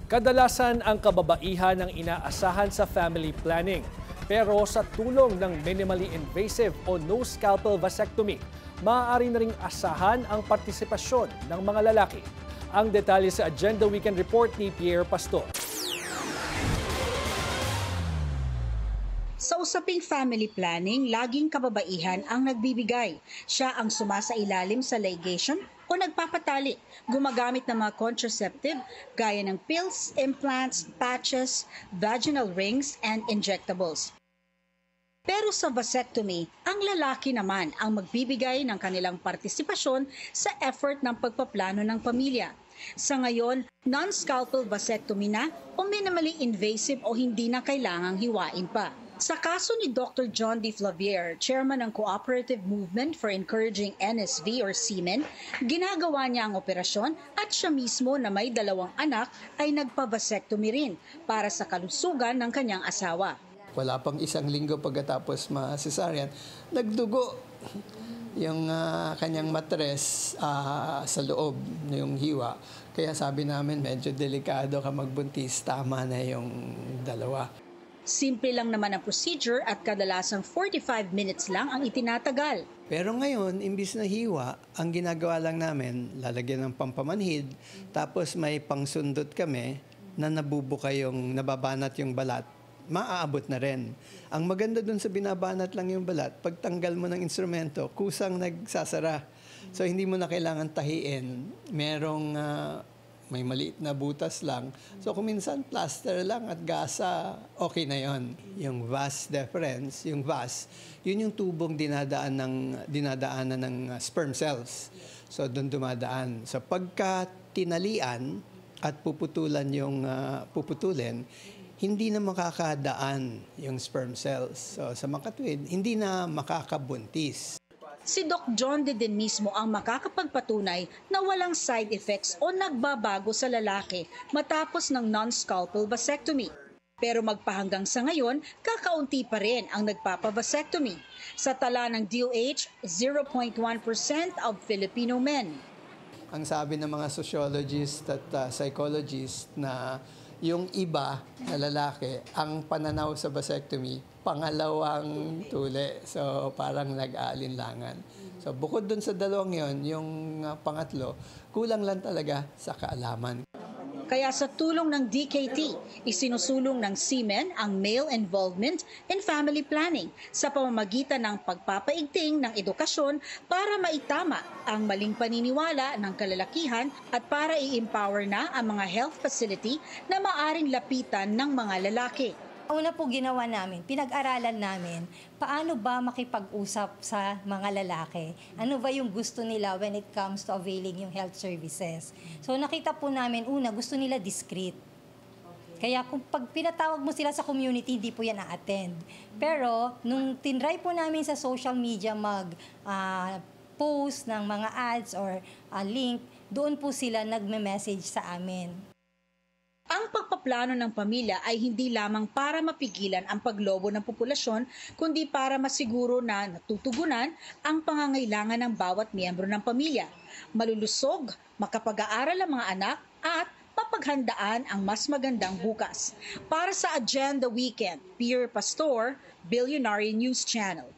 Kadalasan ang kababaihan ang inaasahan sa family planning. Pero sa tulong ng minimally invasive o no scalpel vasectomy, maaari na ring asahan ang partisipasyon ng mga lalaki. Ang detalye sa Agenda Weekend Report ni Pierre Pastor. Sa usaping family planning, laging kababaihan ang nagbibigay. Siya ang sumasailalim sa ligation o nagpapatali, gumagamit ng mga contraceptive gaya ng pills, implants, patches, vaginal rings, and injectables. Pero sa vasectomy, ang lalaki naman ang magbibigay ng kanilang partisipasyon sa effort ng pagpaplano ng pamilya. Sa ngayon, non-scalpel vasectomy na o minimally invasive o hindi na kailangang hiwain pa. Sa kaso ni Dr. John D. Flavier, chairman ng Cooperative Movement for Encouraging NSV or Semen, ginagawa niya ang operasyon at siya mismo na may 2 anak ay nagpa-vasectomy rin para sa kalusugan ng kanyang asawa. Wala pang 1 linggo pagkatapos ma-cesarean, nagdugo yung kanyang matres sa loob, yung hiwa. Kaya sabi namin medyo delikado ka magbuntis, tama na yung 2. Simple lang naman ang procedure at kadalasang 45 minutes lang ang itinatagal. Pero ngayon, imbis na hiwa, ang ginagawa lang namin, lalagyan ng pampamanhid, tapos may pangsundot kami na nabubuka yung, nababanat yung balat, maaabot na rin. Ang maganda dun sa binabanat lang yung balat, pagtanggal mo ng instrumento, kusang nagsasara. So hindi mo na kailangan tahiin. Merong may maliit na butas lang. So kung minsan plaster lang at gasa, okay na yon. Yung vas deferens, yung vas, yun yung tubong dinadaanan ng sperm cells. So doon dumadaan. So pagka tinalian at puputulin, hindi na makakadaan yung sperm cells. So sa makatuwid, hindi na makakabuntis. Si Doc John din mismo ang makakapagpatunay na walang side effects o nagbabago sa lalaki matapos ng non-scalpel vasectomy. Pero magpahanggang sa ngayon, kakaunti pa rin ang nagpapavasectomy. Sa tala ng DOH, 0.1% of Filipino men. Ang sabi ng mga sociologist at psychologist na yung iba na lalaki, ang pananaw sa vasectomy, pangalawang tuli. So, parang nag-aalinlangan. So, bukod dun sa 2 yon, yung pangatlo, kulang lang talaga sa kaalaman. Kaya sa tulong ng DKT, isinusulong ng Semen ang male involvement in family planning sa pamamagitan ng pagpapaigting ng edukasyon para maitama ang maling paniniwala ng kalalakihan at para i-empower na ang mga health facility na maaring lapitan ng mga lalaki. Una po ginawa namin, pinag-aralan namin, paano ba makipag-usap sa mga lalaki? Ano ba yung gusto nila when it comes to availing yung health services? So nakita po namin, una, gusto nila discreet. Kaya kung pag pinatawag mo sila sa community, hindi po yan a-attend. Pero nung tinry po namin sa social media post ng mga ads or link, doon po sila nagme-message sa amin. Ang pagpaplano ng pamilya ay hindi lamang para mapigilan ang paglobo ng populasyon, kundi para masiguro na natutugunan ang pangangailangan ng bawat miyembro ng pamilya. Malulusog, makapag-aaral ang mga anak at mapaghandaan ang mas magandang bukas. Para sa Agenda Weekend, Pierre Pastor, Billionaire News Channel.